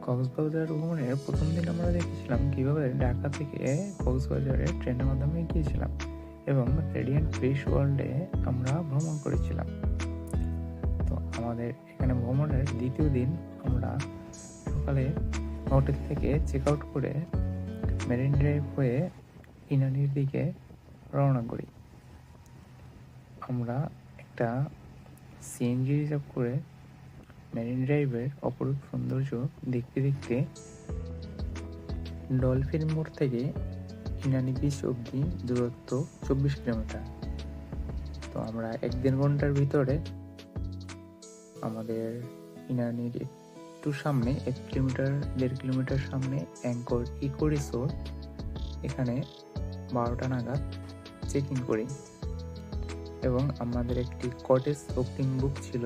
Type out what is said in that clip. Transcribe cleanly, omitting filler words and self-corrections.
কক্সবাজার ভ্রমণের প্রথম দিন আমরা দেখেছিলাম কিভাবে ঢাকা থেকে কক্সবাজারে ট্রেনের মাধ্যমে গিয়েছিলাম এবং রেডিয়েন্ট ফিশ ওয়ার্ল্ডে আমরা ভ্রমণ করেছিলাম। তো আমাদের এখানে ভ্রমণের দ্বিতীয় দিন আমরা সকালে হোটেল থেকে চেক আউট করে মেরিন ড্রাইভ হয়ে ইনানির দিকে রওনা করি। আমরা একটা সিএনজি রিজার্ভ করে মেরিন ড্রাইভের অপরূপ সৌন্দর্য দেখতে দেখতে ডলফিন মোড় থেকে ইনানি বিচ অবধি দূরত্ব 24 কিলোমিটার। তো আমরা 1-1.5 ঘন্টার ভিতরে আমাদের ইনানির একটু সামনে 1 কিলোমিটার সামনে অ্যাঙ্কর ইকো রিসোর্ট, এখানে 12টা নাগাদ চেক ইন করি এবং আমাদের একটি কটেজ বুকিং বুক ছিল